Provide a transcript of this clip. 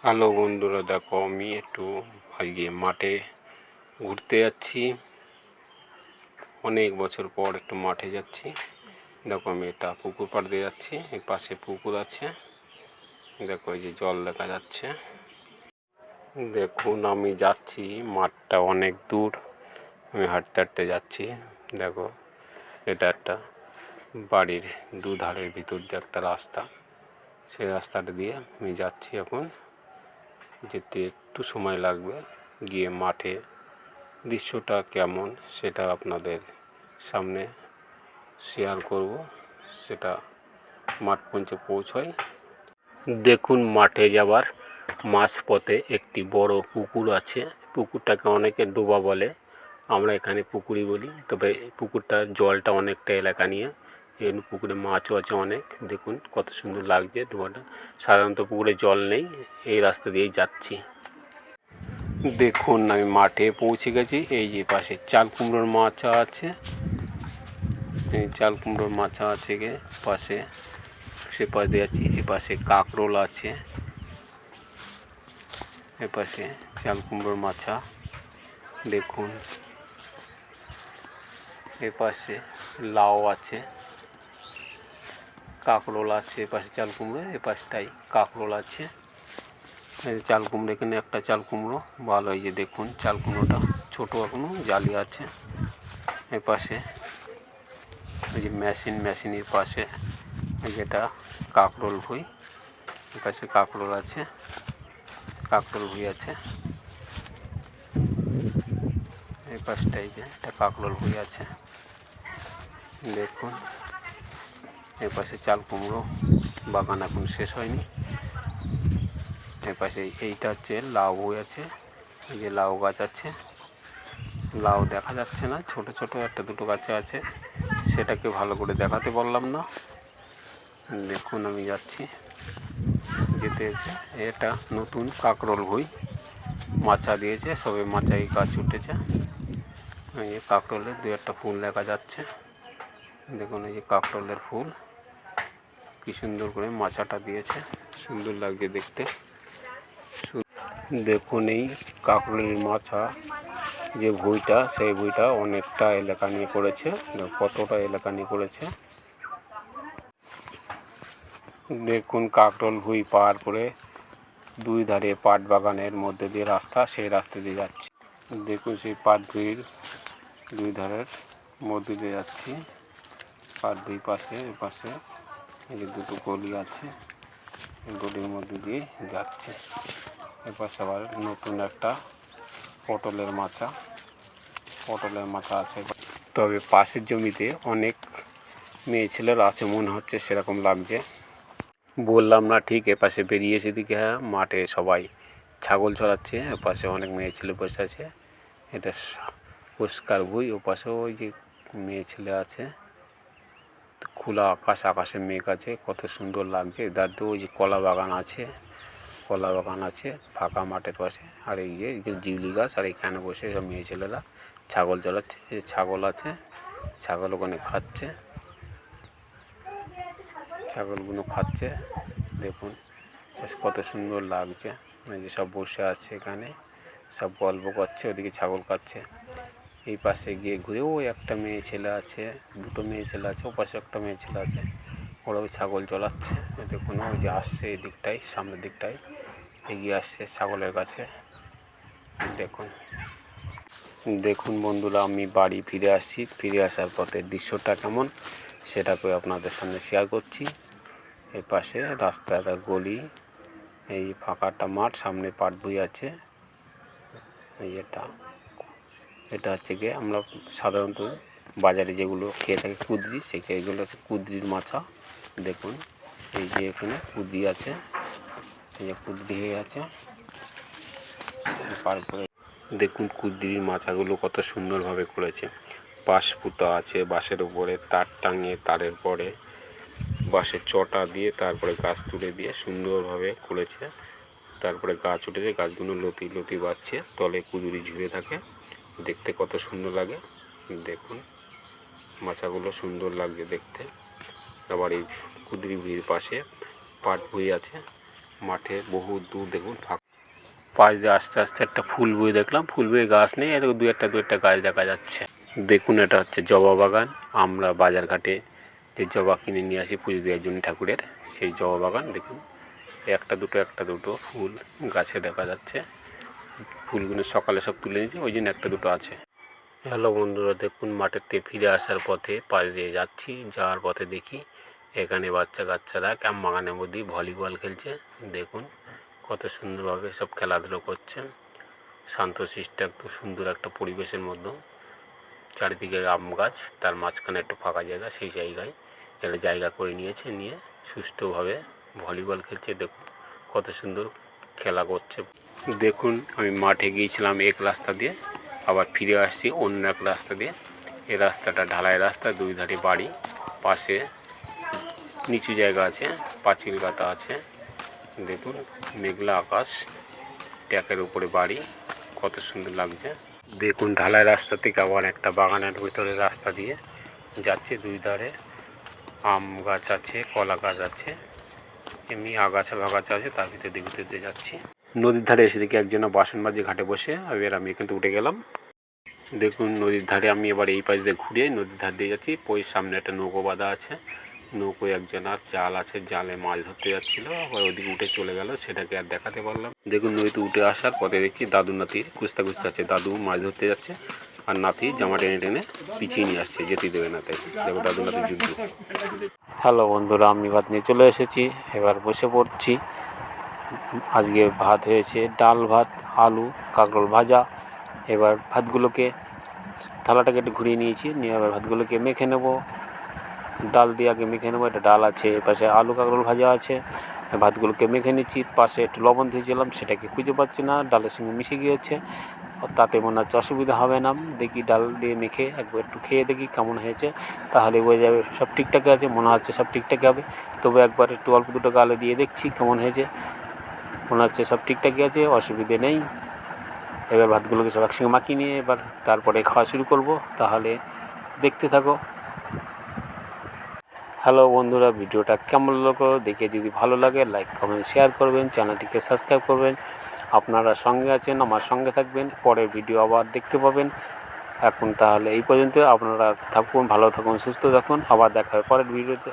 Hello বন্ধুরা, দেখো আমি একটু আজকে মাঠে ঘুরতে যাচ্ছি। অনেক বছর পর একটু মাঠে যাচ্ছি। দেখো আমি এটা পুকুর পাড় দিয়ে যাচ্ছি, এর পাশে পুকুর আছে। দেখো এই যে জল দেখা যাচ্ছে। দেখুন আমি যাচ্ছি, মাঠটা অনেক দূর, আমি হাঁটতে হাঁটতে যাচ্ছি। দেখো এটা একটা বাড়ির দুধারের ভিতর দিয়ে একটা রাস্তা, সেই রাস্তাটা দিয়ে আমি যাচ্ছি। এখন যেতে একটু সময় লাগবে, গিয়ে মাঠে দৃশ্যটা কেমন সেটা আপনাদের সামনে শেয়ার করব। সেটা মাঠ পর্যন্ত পৌঁছয়। দেখুন মাঠে যাবার মাঝপথে একটি বড় পুকুর আছে। পুকুরটাকে অনেকে ডোবা বলে, আমরা এখানে পুকুরই বলি। তবে পুকুরটার জলটা অনেকটা এলাকা নিয়ে, এই পুকুরে মাছও আছে অনেক। দেখুন কত সুন্দর লাগছে ডোবাটা। সাধারণত পুকুরে জল নেই, এই রাস্তা দিয়েই যাচ্ছি। দেখুন আমি মাঠে পৌঁছে গেছি। এই যে পাশে চাল কুমড়োর মাচা আছে, এই চাল কুমড়োর মাচা আছে গিয়ে পাশে, সে পাশ দিয়ে যাচ্ছি। এ পাশে কাঁকরোল আছে, এ পাশে চাল কুমড়োর মাচা। দেখুন এ পাশে লাউ আছে, কাঁকরোল আছে। এ পাশে চাল কুমড়ো, এ পাশটাই কাঁকরোল আছে। চাল কুমড়ো, এখানে একটা চাল কুমড়ো ভালো। এই যে দেখুন চাল কুমড়োটা ছোটো, এখনো জালি আছে। এ পাশে এই যে মেশিনের পাশে যেটা কাঁকরোল ভুঁই, এ পাশে কাঁকরোল আছে, কাঁকরোল ভুঁই আছে। এই পাশটাই যে একটা কাঁকরোল ভুঁই আছে। দেখুন এ পাশে চাল কুমড়ো বাগান এখন শেষ হয়নি। এ পাশে এইটা হচ্ছে লাউ ভুঁই আছে, এই যে লাউ গাছ আছে। লাউ দেখা যাচ্ছে না, ছোট ছোট একটা দুটো গাছে আছে, সেটাকে ভালো করে দেখাতে পারলাম না। দেখুন আমি যাচ্ছি, যেতে যেতে এটা নতুন কাঁকরোল ভুঁই, মাচা দিয়েছে, সবে মাচায় গাছ উঠেছে। এই যে কাঁকরোলের দু একটা ফুল দেখা যাচ্ছে। দেখুন এই যে কাঁকরোলের ফুল, কি সুন্দর করে মাচাটা দিয়েছে, সুন্দর লাগছে দেখতে। দেখুন এই কাঁকরোলের মাচা যে ভুঁইটা, সেই ভুঁইটা অনেকটা এলাকা নিয়ে করেছে। কতটা এলাকা নিয়ে করেছে দেখুন। কাঁকরোল ভুঁই পার করে দুই ধারে পাট বাগানের মধ্যে দিয়ে রাস্তা, সেই রাস্তা দিয়ে যাচ্ছি। দেখুন সেই পাট ভুঁইয়ের দুই ধারের মধ্যে দিয়ে যাচ্ছি। পাট ভুঁই পাশে, এ পাশে এই যে দুটো গলি আছে, এই গলির মধ্যে দিয়ে যাচ্ছে। এ পাশে আবার নতুন একটা পটলের মাচা, পটলের মাচা আছে। তবে পাশের জমিতে অনেক মেয়ে ছেলেরা আছে মনে হচ্ছে, সেরকম লাগছে। বললাম না ঠিক, এপাশে বেরিয়েছে দিকে। হ্যাঁ, মাঠে সবাই ছাগল চড়াচ্ছে, এপাশে অনেক মেয়ে ছেলে বসে আছে। এটা পরিষ্কার ভুঁই, ও পাশে ওই যে মেয়ে ছেলে আছে। খোলা আকাশ, আকাশে মেঘ আছে, কত সুন্দর লাগছে। এধার দিয়ে ওই যে কলা বাগান আছে, কলা বাগান আছে ফাঁকা মাঠের পাশে। আর এই যে জিউলি গাছ, আর এখানে বসে সব মেয়ে ছেলেরা ছাগল চড়াচ্ছে। এই ছাগল আছে, ছাগল ওখানে খাচ্ছে, ছাগলগুলো খাচ্ছে। দেখুন কত সুন্দর লাগছে। এই যে সব বসে আছে এখানে, সব গল্প করছে, ওদিকে ছাগল খাচ্ছে। এই পাশে গিয়ে ঘুরে ওই একটা মেয়ে ছেলে আছে, দুটো মেয়ে ছেলে আছে, ও পাশে একটা মেয়ে ছেলে আছে, ওরা ওই ছাগল চড়াচ্ছে। দেখুন ওই যে আসছে এই দিকটায়, সামনের দিকটায় এগিয়ে আসছে ছাগলের কাছে। দেখুন দেখুন বন্ধুরা, আমি বাড়ি ফিরে আসছি। ফিরে আসার পথে দৃশ্যটা কেমন সেটাকে আপনাদের সামনে শেয়ার করছি। এই পাশে রাস্তার গলি, এই ফাঁকাটা মাঠ, সামনে পাট ভুঁই আছে। এই এটা হচ্ছে গিয়ে আমরা সাধারণত বাজারে যেগুলো খেয়ে থাকি কুঁদরি, এগুলো হচ্ছে কুঁদরির মাছা। দেখুন এই যে এখানে কুঁদরি আছে, এই যে কুঁদরি হয়ে আছে পার করে। দেখুন কুঁদরির মাথাগুলো কত সুন্দরভাবে করেছে। বাঁশ পুঁতা আছে, বাঁশের উপরে তার টাঙিয়ে, তারের পরে বাঁশের চটা দিয়ে তারপরে গাছ তুলে দিয়ে সুন্দরভাবে করেছে। তারপরে গাছ উঠেছে, গাছগুলো লতি লতি বাড়ছে, তলে কুঁদরি ঝুলে থাকে, দেখতে কত সুন্দর লাগে। দেখুন মাচাগুলো সুন্দর লাগছে দেখতে। আবার এই কুঁদরি ভুঁইয়ের পাশে পাট ভুঁই আছে, মাঠে বহু দূর দেখুন ফাঁকা। পাশ দিয়ে আস্তে আস্তে একটা ফুল বই দেখলাম, ফুল বই গাছ নেই, এর দু একটা গাছ দেখা যাচ্ছে। দেখুন এটা হচ্ছে জবা বাগান। আমরা বাজারঘাটে যে জবা কিনে নিয়ে আসি পুজো দেওয়ার জন্য ঠাকুরের, সেই জবা বাগান দেখুন একটা দুটো ফুল গাছে দেখা যাচ্ছে। ফুলগুলো সকালে সব তুলে নিয়েছি, ওই জন্য একটা দুটো আছে। হ্যালো বন্ধুরা, দেখুন মাঠের থেকে ফিরে আসার পথে পাশ দিয়ে যাচ্ছি, যাওয়ার পথে দেখি এখানে বাচ্চা কাচ্চারা ক্যাম্প বাগানের মধ্যে ভলিবল খেলছে। দেখুন কত সুন্দরভাবে সব খেলাধুলো করছে, শান্তশিষ্ট একটু সুন্দর একটা পরিবেশের মধ্যে। চারিদিকে আম গাছ, তার মাঝখানে একটু ফাঁকা জায়গা, সেই জায়গায় এরা জায়গা করে নিয়েছে, নিয়ে সুষ্ঠুভাবে ভলিবল খেলছে। দেখুন কত সুন্দর খেলা করছে। দেখুন আমি মাঠে গিয়েছিলাম এক রাস্তা দিয়ে, আবার ফিরে আসছি অন্য এক রাস্তা দিয়ে। এই রাস্তাটা ঢালাই রাস্তা, দুই ধারে বাড়ি, পাশে নিচু জায়গা আছে, পাঁচিল গাঁথা আছে। দেখুন মেঘলা আকাশ, ট্যাকের উপরে বাড়ি, কত সুন্দর লাগছে। দেখুন ঢালাই রাস্তা থেকে আবার একটা বাগানের ভিতরে রাস্তা দিয়ে যাচ্ছে, দুই ধারে আম গাছ আছে, কলা গাছ আছে, এমনি আগাছা বাগাছা আছে, তার ভিতরে দিয়ে যাচ্ছি। নদীর ধারে এসে দেখি একজনা বাসন মাঝে ঘাটে বসে, এবার আমি এখান থেকে উঠে গেলাম। দেখুন নদীর ধারে আমি এবার এই পাশ দিয়ে ঘুরে নদীর ধার দিয়ে যাচ্ছি। ওই সামনে একটা নৌকো বাঁধা আছে, নৌকোয় একজনার জাল আছে, জালে মাছ ধরতে যাচ্ছিলো, আবার ওদিকে উঠে চলে গেল, সেটাকে আর দেখাতে পারলাম। দেখুন নদীতে উঠে আসার পথে দেখছি দাদু নাতি কুস্তা আছে, দাদু মাছ ধরতে যাচ্ছে আর নাতি জামা টেনে টেনে পিছিয়ে নিয়ে আসছে, যেতে দেবে না তাই। দেখো দাদু নাতি যুদ্ধ। হ্যালো বন্ধুরা, আমি ভাত নিয়ে চলে এসেছি, এবার বসে পড়ছি। আজকে ভাত হয়েছে ডাল ভাত, আলু কাঁকরোল ভাজা। এবার ভাতগুলোকে থালাটাকে একটু ঘুরিয়ে নিয়েছি, নিয়ে এবার ভাতগুলোকে মেখে নেব, ডাল দিয়ে আগে মেখে নেবো। এটা ডাল আছে, পাশে আলু কাঁকরোল ভাজা আছে, ভাতগুলোকে মেখে নিচ্ছি। পাশে একটু লবণ দিয়েছিলাম, সেটাকে খুঁজে পাচ্ছি না, ডালের সঙ্গে মিশে গিয়েছে, তাতে মনে হচ্ছে অসুবিধা হবে না। দেখি ডাল দিয়ে মেখে একবার একটু খেয়ে দেখি কেমন হয়েছে, তাহলে বোঝা যাবে সব ঠিকঠাক আছে। মনে হচ্ছে সব ঠিকঠাক হবে, তবে একবার একটু অল্প দুটো গালে দিয়ে দেখছি কেমন হয়েছে। মনে হচ্ছে সব ঠিকঠাকই আছে, অসুবিধে নেই। এবার ভাতগুলোকে সব একসঙ্গে মাখিয়ে নিয়ে এবার তারপরে খাওয়া শুরু করব, তাহলে দেখতে থাকো। হ্যালো বন্ধুরা, ভিডিওটা কেমন লাগলো দেখে যদি ভালো লাগে লাইক কমেন্ট শেয়ার করবেন, চ্যানেলটিকে সাবস্ক্রাইব করবেন। আপনারা সঙ্গে আছেন, আমার সঙ্গে থাকবেন, পরের ভিডিও আবার দেখতে পাবেন। এখন তাহলে এই পর্যন্ত, আপনারা থাকুন, ভালো থাকুন, সুস্থ থাকুন, আবার দেখা হবে পরের ভিডিওতে।